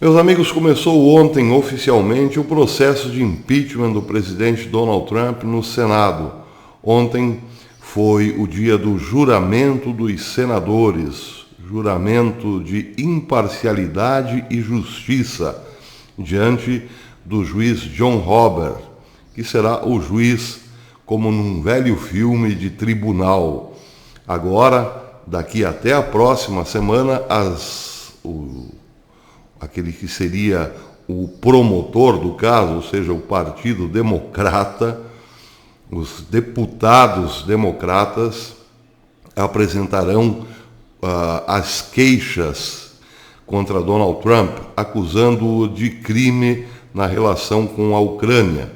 Meus amigos, começou ontem oficialmente o processo de impeachment do presidente Donald Trump no Senado. Ontem foi o dia do juramento dos senadores, juramento de imparcialidade e justiça diante do juiz John Roberts, que será o juiz como num velho filme de tribunal. Agora, daqui até a próxima semana, aquele que seria o promotor do caso, ou seja, o Partido Democrata, os deputados democratas apresentarão as queixas contra Donald Trump, acusando-o de crime na relação com a Ucrânia,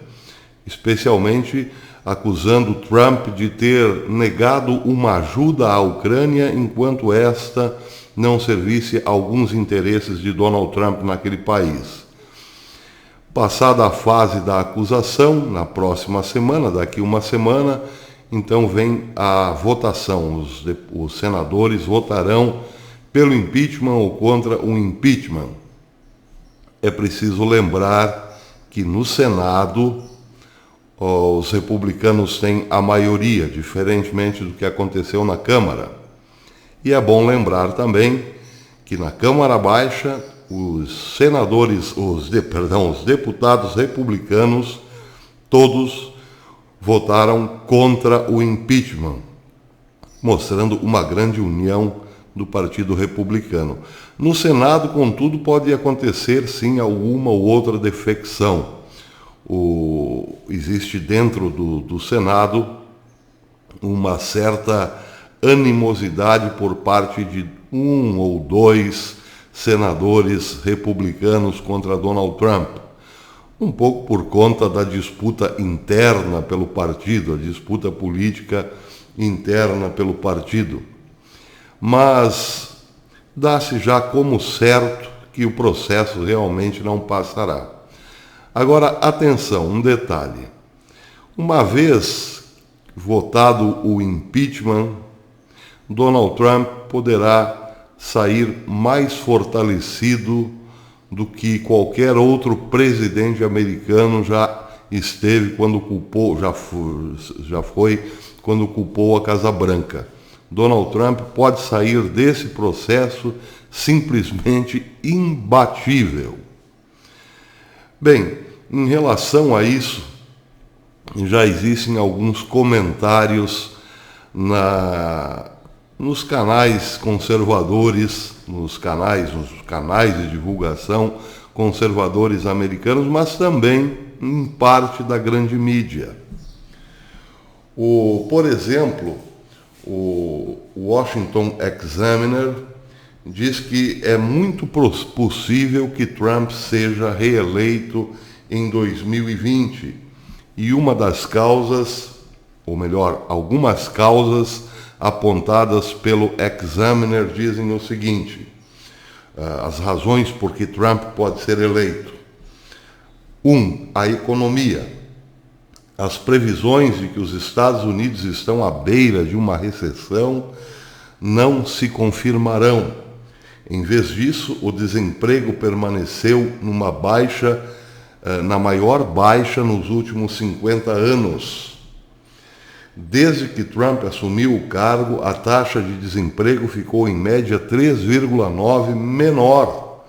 especialmente acusando Trump de ter negado uma ajuda à Ucrânia enquanto esta não servisse a alguns interesses de Donald Trump naquele país. Passada a fase da acusação, na próxima semana, daqui uma semana, então vem a votação. Os senadores votarão pelo impeachment ou contra o impeachment. É preciso lembrar que no Senado os republicanos têm a maioria, diferentemente do que aconteceu na Câmara. E é bom lembrar também que na Câmara Baixa os deputados republicanos todos votaram contra o impeachment, mostrando uma grande união do Partido Republicano. No Senado, contudo, pode acontecer sim alguma ou outra defecção. Existe dentro do Senado uma certa animosidade por parte de um ou dois senadores republicanos contra Donald Trump, um pouco por conta da disputa interna pelo partido, a disputa política interna pelo partido. Mas dá-se já como certo que o processo realmente não passará. Agora, atenção, um detalhe. Uma vez votado o impeachment, Donald Trump poderá sair mais fortalecido do que qualquer outro presidente americano já esteve quando culpou, já foi quando culpou a Casa Branca. Donald Trump pode sair desse processo simplesmente imbatível. Bem, em relação a isso, já existem alguns comentários nos canais conservadores, nos canais de divulgação conservadores americanos, mas também em parte da grande mídia. Por exemplo, o Washington Examiner diz que é muito possível que Trump seja reeleito em 2020 e uma das causas, ou melhor, algumas causas apontadas pelo Examiner dizem o seguinte: as razões por que Trump pode ser eleito. 1. A economia. As previsões de que os Estados Unidos estão à beira de uma recessão não se confirmarão. Em vez disso, o desemprego permaneceu na maior baixa nos últimos 50 anos. Desde que Trump assumiu o cargo, a taxa de desemprego ficou em média 3,9 menor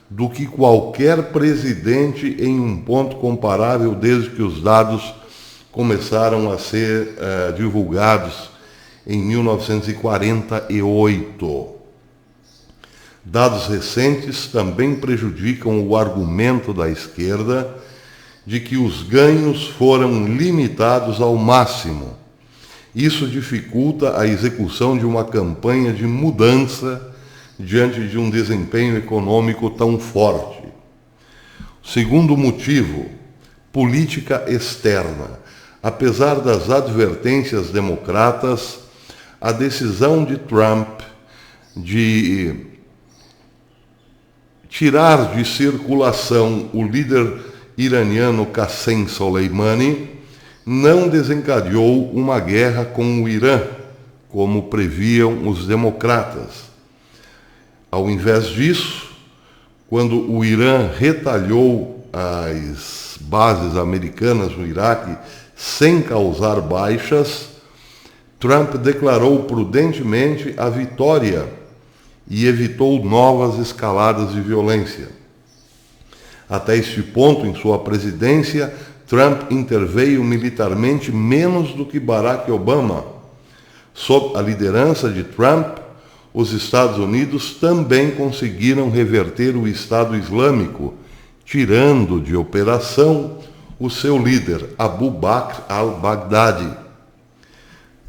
do que qualquer presidente em um ponto comparável desde que os dados começaram a ser divulgados em 1948. Dados recentes também prejudicam o argumento da esquerda de que os ganhos foram limitados ao máximo. Isso dificulta a execução de uma campanha de mudança diante de um desempenho econômico tão forte. Segundo motivo, política externa. Apesar das advertências democratas, a decisão de Trump de tirar de circulação o líder iraniano Qassem Soleimani não desencadeou uma guerra com o Irã, como previam os democratas. Ao invés disso, quando o Irã retalhou as bases americanas no Iraque sem causar baixas, Trump declarou prudentemente a vitória e evitou novas escaladas de violência. Até este ponto, em sua presidência, Trump interveio militarmente menos do que Barack Obama. Sob a liderança de Trump, os Estados Unidos também conseguiram reverter o Estado Islâmico, tirando de operação o seu líder, Abu Bakr al-Baghdadi.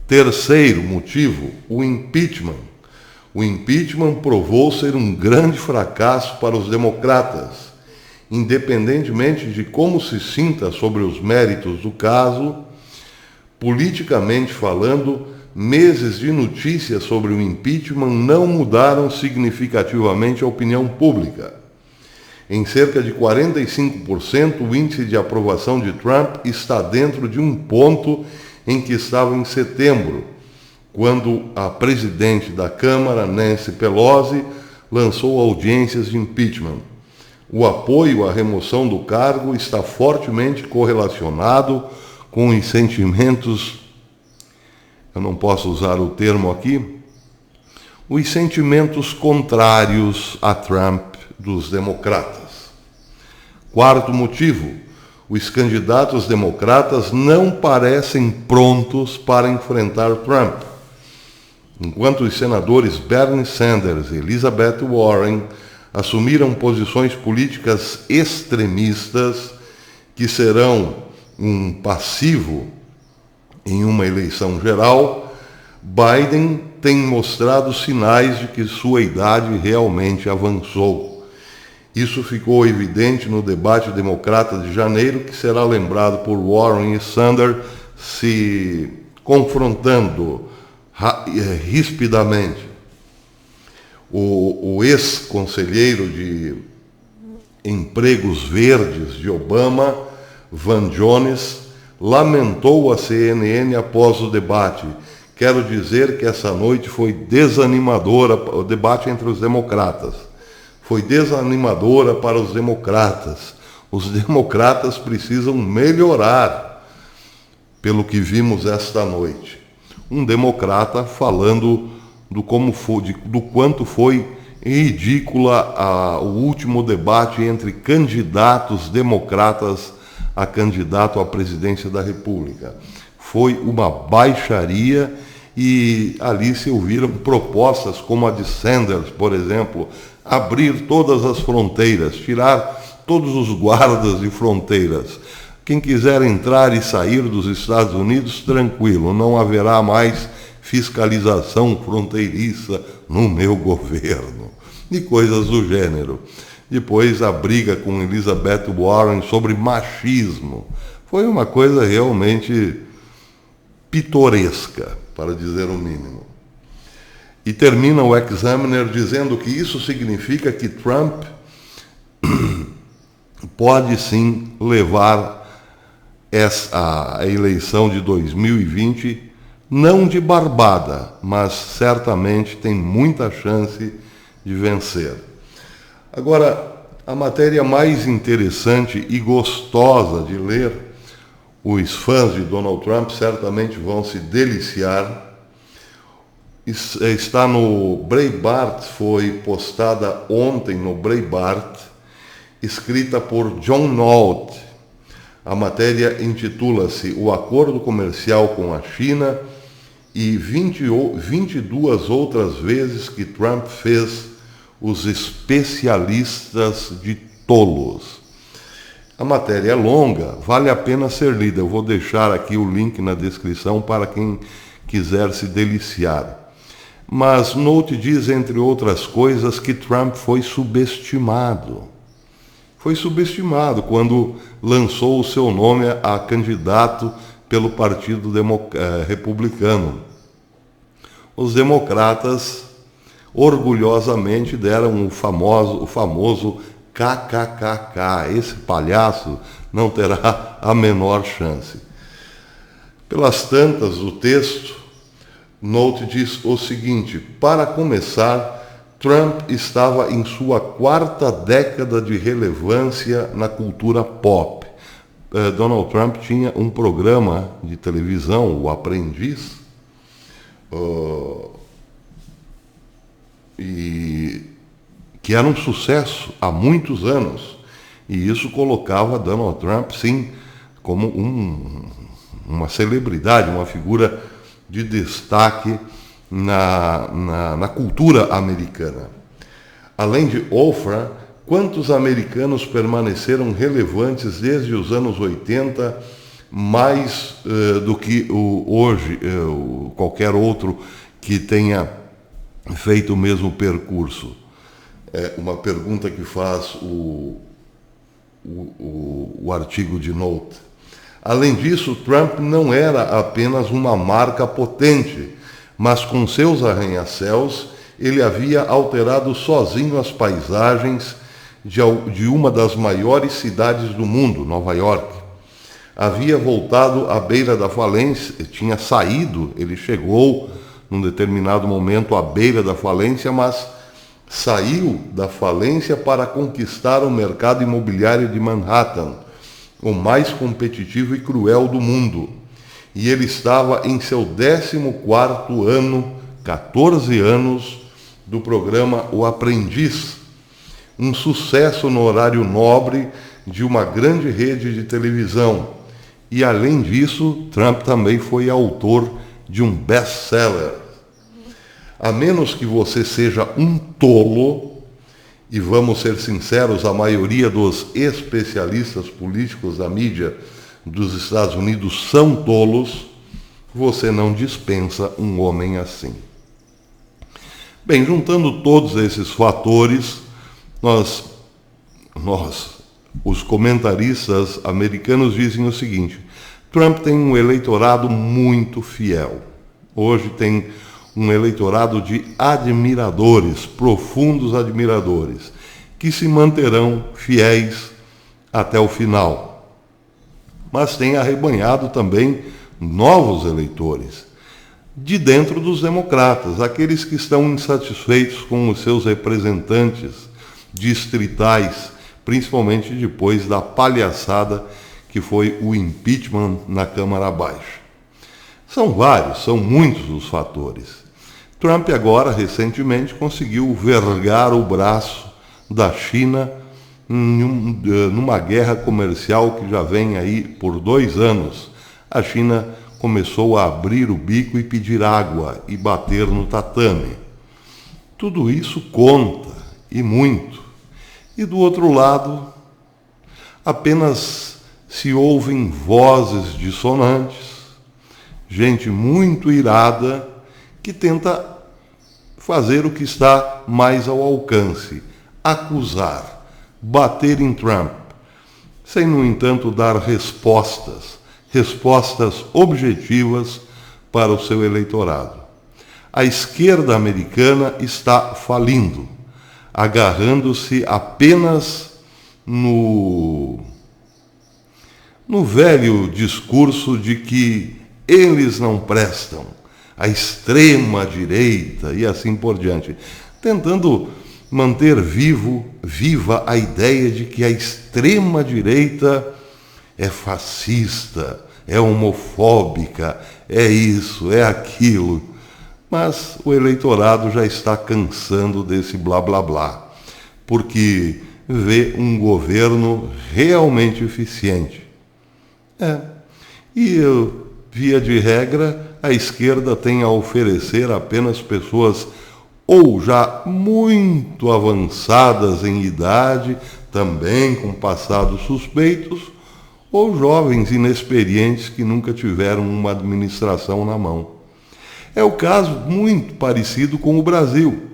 Terceiro motivo, o impeachment. O impeachment provou ser um grande fracasso para os democratas. Independentemente de como se sinta sobre os méritos do caso, politicamente falando, meses de notícias sobre o impeachment não mudaram significativamente a opinião pública. Em cerca de 45%, o índice de aprovação de Trump está dentro de um ponto em que estava em setembro, quando a presidente da Câmara, Nancy Pelosi, lançou audiências de impeachment. O apoio à remoção do cargo está fortemente correlacionado com os sentimentos, eu não posso usar o termo aqui, os sentimentos contrários a Trump dos democratas. Quarto motivo, os candidatos democratas não parecem prontos para enfrentar Trump. Enquanto os senadores Bernie Sanders e Elizabeth Warren assumiram posições políticas extremistas que serão um passivo em uma eleição geral, Biden tem mostrado sinais de que sua idade realmente avançou. Isso ficou evidente no debate democrata de janeiro, que será lembrado por Warren e Sanders se confrontando rispidamente. O ex-conselheiro de empregos verdes de Obama, Van Jones, lamentou a CNN após o debate. Quero dizer que essa noite foi desanimadora, o debate entre os democratas. Foi desanimadora para os democratas. Os democratas precisam melhorar, pelo que vimos esta noite. Um democrata falando do quanto foi ridícula o último debate entre candidatos democratas a candidato à presidência da República. Foi uma baixaria e ali se ouviram propostas como a de Sanders, por exemplo, abrir todas as fronteiras, tirar todos os guardas de fronteiras. Quem quiser entrar e sair dos Estados Unidos, tranquilo, não haverá mais fiscalização fronteiriça no meu governo, e coisas do gênero. Depois a briga com Elizabeth Warren sobre machismo. Foi uma coisa realmente pitoresca, para dizer o mínimo. E termina o Examiner dizendo que isso significa que Trump pode sim levar a eleição de 2020 não de barbada, mas certamente tem muita chance de vencer. Agora, a matéria mais interessante e gostosa de ler, os fãs de Donald Trump certamente vão se deliciar, está no Breitbart, foi postada ontem no Breitbart, escrita por John Nolte. A matéria intitula-se O Acordo Comercial com a China e 22 outras vezes que Trump fez os especialistas de tolos. A matéria é longa, vale a pena ser lida. Eu vou deixar aqui o link na descrição para quem quiser se deliciar. Mas Nolte diz, entre outras coisas, que Trump foi subestimado. Foi subestimado quando lançou o seu nome a candidato pelo Partido Republicano. Os democratas orgulhosamente deram o famoso KKKK. Esse palhaço não terá a menor chance. Pelas tantas, o texto, Nolte diz o seguinte: para começar, Trump estava em sua 4ª década de relevância na cultura pop. Donald Trump tinha um programa de televisão, O Aprendiz, e que era um sucesso há muitos anos. E isso colocava Donald Trump, sim, como uma celebridade, uma figura de destaque na cultura americana. Além de Oprah, quantos americanos permaneceram relevantes desde os anos 80, mais do que hoje qualquer outro que tenha feito o mesmo percurso? É uma pergunta que faz o artigo de Note. Além disso, Trump não era apenas uma marca potente, mas com seus arranha-céus, ele havia alterado sozinho as paisagens de uma das maiores cidades do mundo, Nova York. Havia voltado à beira da falência, tinha saído, ele chegou num determinado momento à beira da falência, mas saiu da falência para conquistar o mercado imobiliário de Manhattan, o mais competitivo e cruel do mundo. E ele estava em seu 14º ano, 14 anos, do programa O Aprendiz, um sucesso no horário nobre de uma grande rede de televisão. E, além disso, Trump também foi autor de um best-seller. A menos que você seja um tolo, e vamos ser sinceros, a maioria dos especialistas políticos da mídia dos Estados Unidos são tolos, você não dispensa um homem assim. Bem, juntando todos esses fatores, os comentaristas americanos dizem o seguinte: Trump tem um eleitorado muito fiel. Hoje tem um eleitorado de admiradores, profundos admiradores, que se manterão fiéis até o final. Mas tem arrebanhado também novos eleitores, de dentro dos democratas, aqueles que estão insatisfeitos com os seus representantes distritais, principalmente depois da palhaçada que foi o impeachment na Câmara Baixa. São vários, são muitos os fatores. Trump agora, recentemente, conseguiu vergar o braço da China numa guerra comercial que já vem aí por 2 anos. A China começou a abrir o bico e pedir água e bater no tatame. Tudo isso conta, e muito. E do outro lado, apenas se ouvem vozes dissonantes, gente muito irada que tenta fazer o que está mais ao alcance, acusar, bater em Trump, sem, no entanto, dar respostas objetivas para o seu eleitorado. A esquerda americana está falindo, agarrando-se apenas no velho discurso de que eles não prestam, a extrema-direita e assim por diante, tentando manter viva a ideia de que a extrema-direita é fascista, é homofóbica, é isso, é aquilo. Mas o eleitorado já está cansando desse blá blá blá, porque vê um governo realmente eficiente. E via de regra, a esquerda tem a oferecer apenas pessoas ou já muito avançadas em idade, também com passados suspeitos, ou jovens inexperientes que nunca tiveram uma administração na mão. É o caso muito parecido com o Brasil.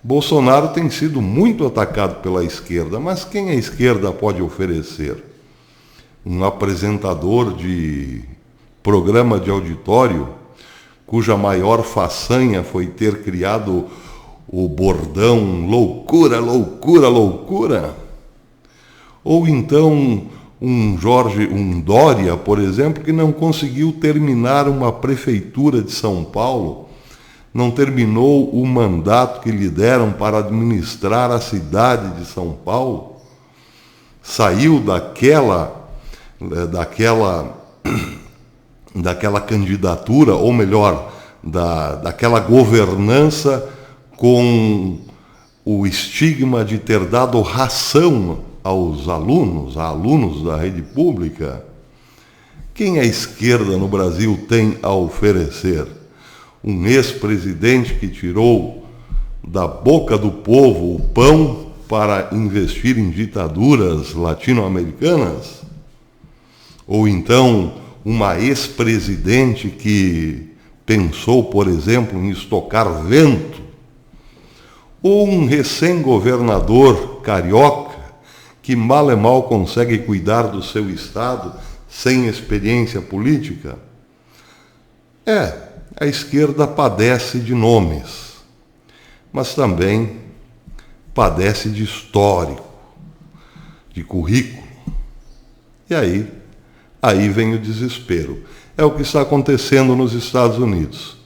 Bolsonaro tem sido muito atacado pela esquerda, mas quem a esquerda pode oferecer? Um apresentador de programa de auditório, cuja maior façanha foi ter criado o bordão loucura, loucura, loucura? Ou então um Dória, por exemplo, que não conseguiu terminar uma prefeitura de São Paulo não terminou o mandato que lhe deram para administrar a cidade de São Paulo, saiu daquela candidatura, ou melhor, daquela governança com o estigma de ter dado ração aos alunos da rede pública. Quem a esquerda no Brasil tem a oferecer? Um ex-presidente que tirou da boca do povo o pão para investir em ditaduras latino-americanas? Ou então uma ex-presidente que pensou, por exemplo, em estocar vento? Ou um recém-governador carioca que mal e mal consegue cuidar do seu estado sem experiência política? A esquerda padece de nomes, mas também padece de histórico, de currículo. E aí vem o desespero. É o que está acontecendo nos Estados Unidos.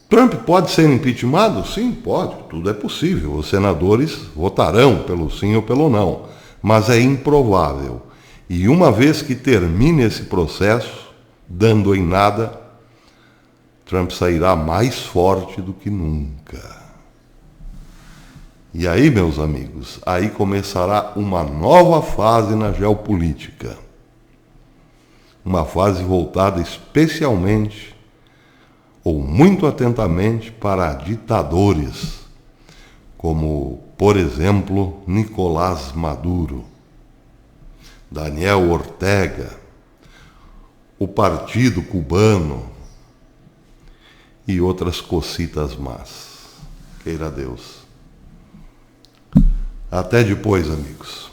Trump pode ser impeachmentado? Sim, pode, tudo é possível. Os senadores votarão pelo sim ou pelo não, mas é improvável. E uma vez que termine esse processo, dando em nada, Trump sairá mais forte do que nunca. E aí, meus amigos, aí começará uma nova fase na geopolítica. Uma fase voltada especialmente, ou muito atentamente, para ditadores, como, por exemplo, Nicolás Maduro, Daniel Ortega, o Partido Cubano e outras cocitas más. Queira Deus. Até depois, amigos.